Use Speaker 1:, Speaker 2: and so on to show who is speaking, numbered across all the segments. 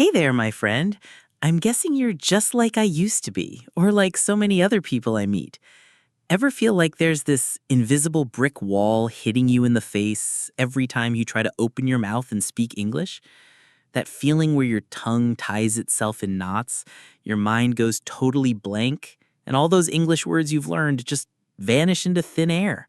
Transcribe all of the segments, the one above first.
Speaker 1: Hey there, my friend. I'm guessing you're just like I used to be, or like so many other people I meet. Ever feel like there's this invisible brick wall hitting you in the face every time you try to open your mouth and speak English? That feeling where your tongue ties itself in knots, your mind goes totally blank, and all those English words you've learned just vanish into thin air.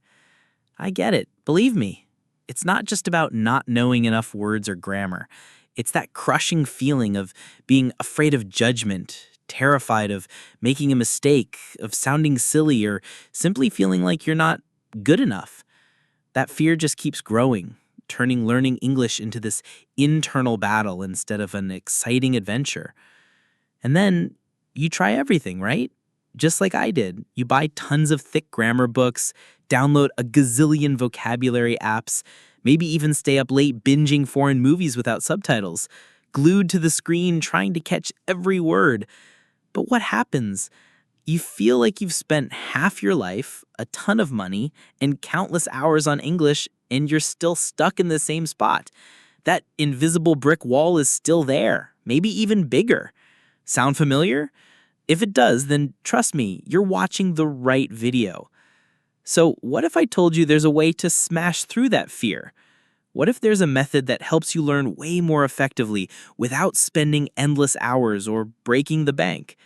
Speaker 1: I get it. Believe me. It's not just about not knowing enough words or grammar. It's that crushing feeling of being afraid of judgment, terrified of making a mistake, of sounding silly, or simply feeling like you're not good enough. That fear just keeps growing, turning learning English into this internal battle instead of an exciting adventure. And then you try everything, right? Just like I did. You buy tons of thick grammar books, download a gazillion vocabulary apps, maybe even stay up late binging foreign movies without subtitles, glued to the screen trying to catch every word. But what happens? You feel like you've spent half your life, a ton of money, and countless hours on English, and you're still stuck in the same spot. That invisible brick wall is still there, maybe even bigger. Sound familiar? If it does, then trust me, you're watching the right video. So, what if I told you there's a way to smash through that fear? What if there's a method that helps you learn way more effectively without spending endless hours or breaking the bank?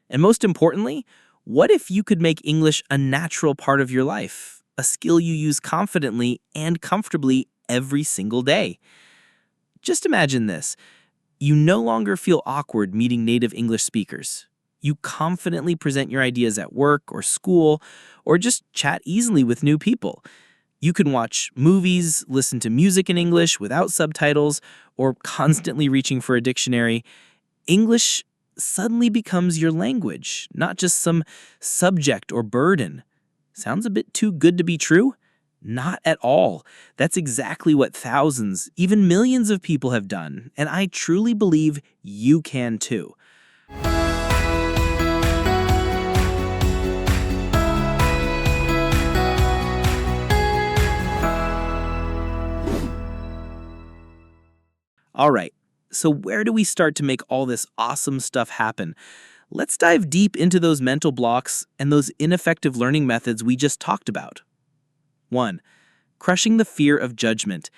Speaker 1: And most importantly, what if you could make English a natural part of your life, a skill you use confidently and comfortably every single day? Just imagine this. You no longer feel awkward meeting native English speakers. You confidently present your ideas at work or school, or just chat easily with new people. You can watch movies, listen to music in English without subtitles, or constantly reaching for a dictionary. English suddenly becomes your language, not just some subject or burden. Sounds a bit too good to be true? Not at all. That's exactly what thousands, even millions of people have done, and I truly believe you can too. All right, so where do we start to make all this awesome stuff happen? Let's dive deep into those mental blocks and those ineffective learning methods we just talked about. 1. Crushing the fear of judgment.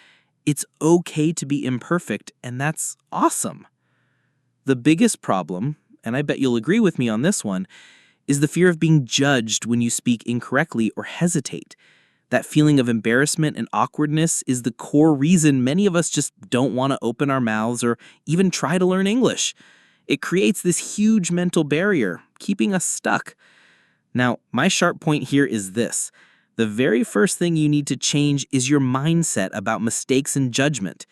Speaker 1: It's okay to be imperfect, and that's awesome. The biggest problem, and I bet you'll agree with me on this one, is the fear of being judged when you speak incorrectly or hesitate. That feeling of embarrassment and awkwardness is the core reason many of us just don't want to open our mouths or even try to learn English. It creates this huge mental barrier, keeping us stuck. Now, my sharp point here is this. The very first thing you need to change is your mindset about mistakes and judgment.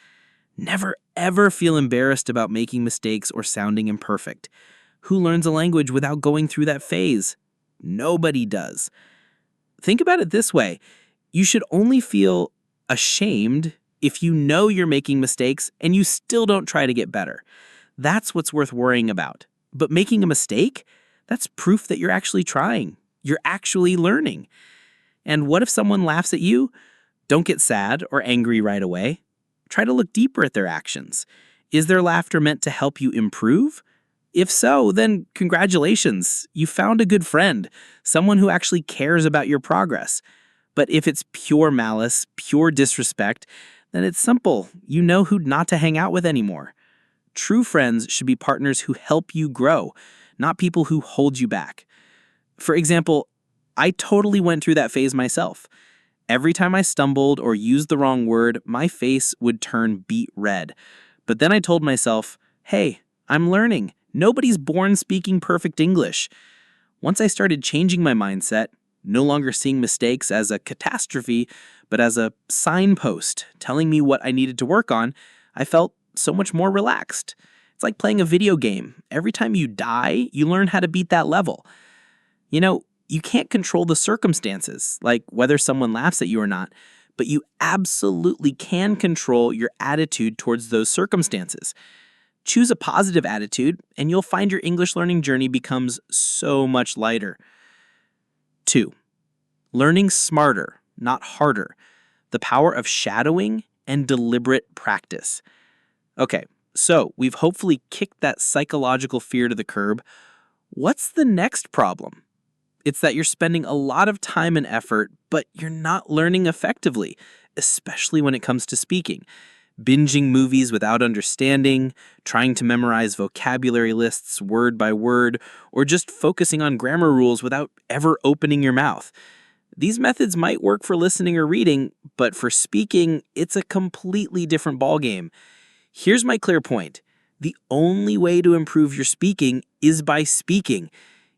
Speaker 1: Never ever feel embarrassed about making mistakes or sounding imperfect. Who learns a language without going through that phase? Nobody does. Think about it this way. You should only feel ashamed if you know you're making mistakes and you still don't try to get better. That's what's worth worrying about. But making a mistake? That's proof that you're actually trying. You're actually learning. And what if someone laughs at you? Don't get sad or angry right away. Try to look deeper at their actions. Is their laughter meant to help you improve? If so, then congratulations. You found a good friend, someone who actually cares about your progress. But if it's pure malice, pure disrespect, then it's simple. You know who not to hang out with anymore. True friends should be partners who help you grow, not people who hold you back. For example, I totally went through that phase myself. Every time I stumbled or used the wrong word, my face would turn beet red. But then I told myself, hey, I'm learning. Nobody's born speaking perfect English. Once I started changing my mindset, no longer seeing mistakes as a catastrophe, but as a signpost telling me what I needed to work on, I felt so much more relaxed. It's like playing a video game. Every time you die, you learn how to beat that level. You know, you can't control the circumstances, like whether someone laughs at you or not, but you absolutely can control your attitude towards those circumstances. Choose a positive attitude, and you'll find your English learning journey becomes so much lighter. 2. Learning smarter, not harder. The power of shadowing and deliberate practice. Okay, So, we've hopefully kicked that psychological fear to the curb. What's the next problem? It's that you're spending a lot of time and effort, but you're not learning effectively, especially when it comes to speaking. Binging movies without understanding, trying to memorize vocabulary lists word by word, or just focusing on grammar rules without ever opening your mouth. These methods might work for listening or reading, but for speaking, it's a completely different ballgame. Here's my clear point. The only way to improve your speaking is by speaking.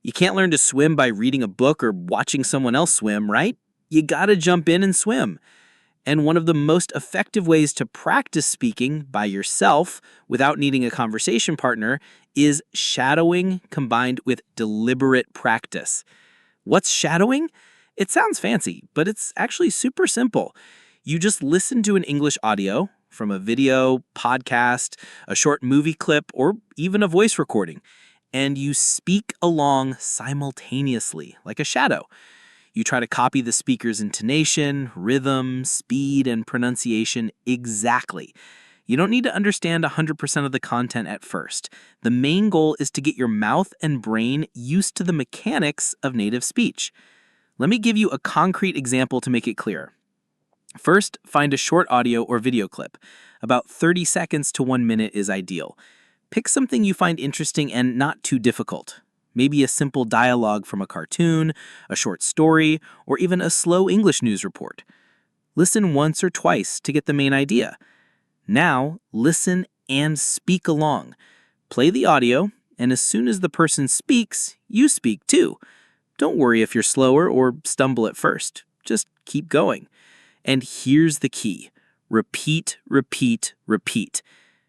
Speaker 1: You can't learn to swim by reading a book or watching someone else swim, right? You gotta jump in and swim. And one of the most effective ways to practice speaking by yourself without needing a conversation partner is shadowing combined with deliberate practice. What's shadowing? It sounds fancy, but it's actually super simple. You just listen to an English audio from a video, podcast, a short movie clip, or even a voice recording, and you speak along simultaneously, like a shadow. You try to copy the speaker's intonation, rhythm, speed, and pronunciation exactly. You don't need to understand 100% of the content at first. The main goal is to get your mouth and brain used to the mechanics of native speech. Let me give you a concrete example to make it clear. First, find a short audio or video clip. About 30 seconds to 1 minute is ideal. Pick something you find interesting and not too difficult. Maybe a simple dialogue from a cartoon, a short story, or even a slow English news report. Listen once or twice to get the main idea. Now, listen and speak along. Play the audio, and as soon as the person speaks, you speak too. Don't worry if you're slower or stumble at first. Just keep going. And here's the key. Repeat, repeat, repeat.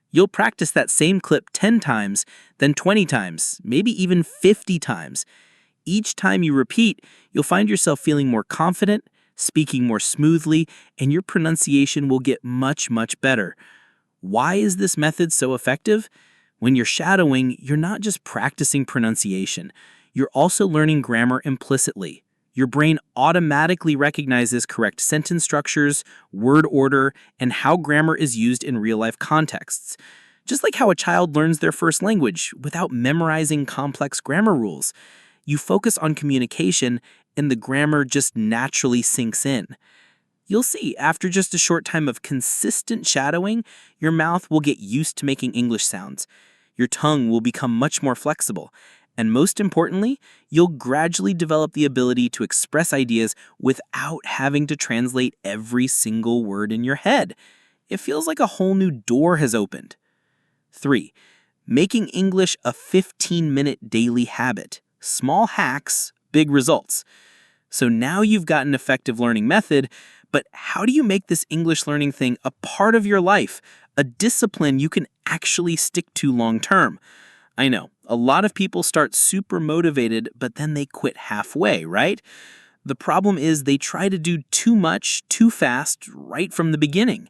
Speaker 1: You'll practice that same clip 10 times, then 20 times, maybe even 50 times. Each time you repeat, you'll find yourself feeling more confident, speaking more smoothly, and your pronunciation will get much, much better. Why is this method so effective? When you're shadowing, you're not just practicing pronunciation. You're also learning grammar implicitly. Your brain automatically recognizes correct sentence structures, word order, and how grammar is used in real-life contexts. Just like how a child learns their first language without memorizing complex grammar rules. You focus on communication, and the grammar just naturally sinks in. You'll see, after just a short time of consistent shadowing, your mouth will get used to making English sounds. Your tongue will become much more flexible. And most importantly, you'll gradually develop the ability to express ideas without having to translate every single word in your head. It feels like a whole new door has opened. 3. Making English a 15-minute daily habit. Small hacks, big results. So now you've got an effective learning method, but how do you make this English learning thing a part of your life, a discipline you can actually stick to long term? I know, a lot of people start super motivated, but then they quit halfway, right? The problem is they try to do too much, too fast, right from the beginning.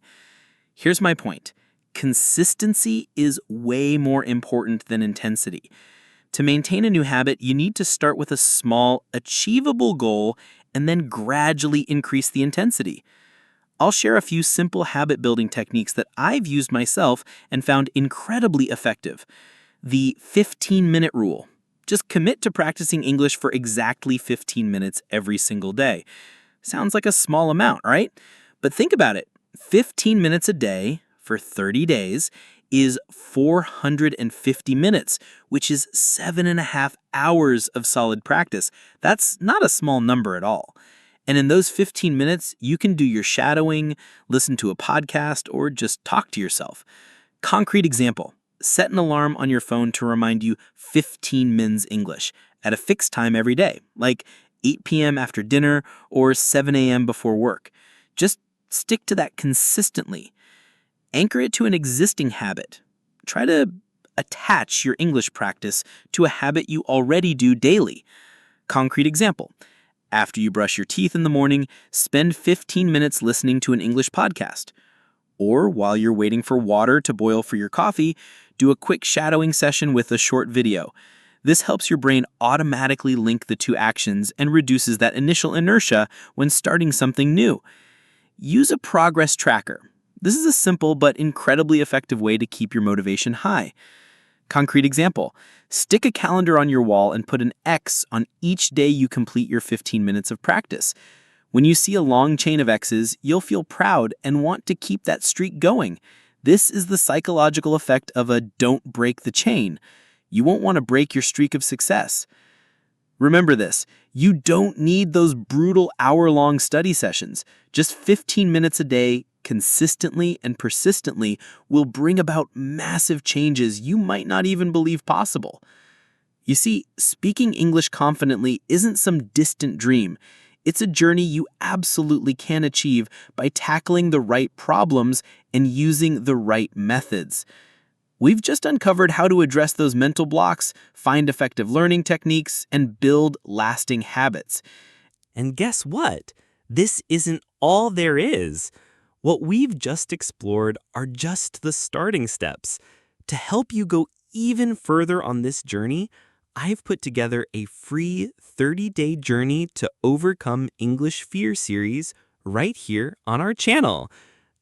Speaker 1: Here's my point. Consistency is way more important than intensity. To maintain a new habit, you need to start with a small, achievable goal and then gradually increase the intensity. I'll share a few simple habit-building techniques that I've used myself and found incredibly effective. The 15-minute rule. Just commit to practicing English for exactly 15 minutes every single day. Sounds like a small amount, right? But think about it. 15 minutes a day for 30 days is 450 minutes, which is 7.5 hours of solid practice. That's not a small number at all. And in those 15 minutes, you can do your shadowing, listen to a podcast, or just talk to yourself. Concrete example. Set an alarm on your phone to remind you 15 mins English at a fixed time every day, like 8 p.m. after dinner or 7 a.m. before work. Just stick to that consistently. Anchor it to an existing habit. Try to attach your English practice to a habit you already do daily. Concrete example. After you brush your teeth in the morning, spend 15 minutes listening to an English podcast. Or while you're waiting for water to boil for your coffee, do a quick shadowing session with a short video. This helps your brain automatically link the two actions and reduces that initial inertia when starting something new. Use a progress tracker. This is a simple but incredibly effective way to keep your motivation high. Concrete example: stick a calendar on your wall and put an X on each day you complete your 15 minutes of practice. When you see a long chain of X's, you'll feel proud and want to keep that streak going. This is the psychological effect of a don't break the chain. You won't want to break your streak of success. Remember this: you don't need those brutal hour-long study sessions. Just 15 minutes a day, consistently and persistently, will bring about massive changes you might not even believe possible. You see, speaking English confidently isn't some distant dream. It's a journey you absolutely can achieve by tackling the right problems and using the right methods. We've just uncovered how to address those mental blocks, find effective learning techniques, and build lasting habits.
Speaker 2: And guess what? This isn't all there is. What we've just explored are just the starting steps. To help you go even further on this journey, I've put together a free 30-day journey to overcome English fear series right here on our channel.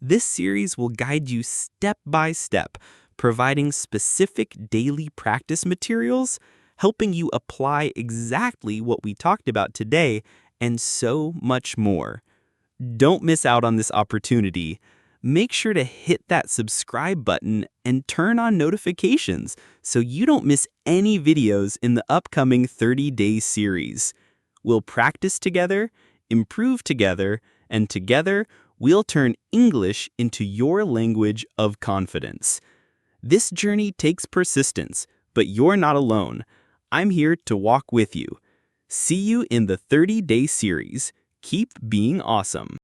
Speaker 2: This series will guide you step by step, providing specific daily practice materials, helping you apply exactly what we talked about today, and so much more. Don't miss out on this opportunity. Make sure to hit that subscribe button and turn on notifications so you don't miss any videos in the upcoming 30-day series. We'll practice together, improve together, and together we'll turn English into your language of confidence. This journey takes persistence, but you're not alone. I'm here to walk with you. See you in the 30-day series. Keep being awesome.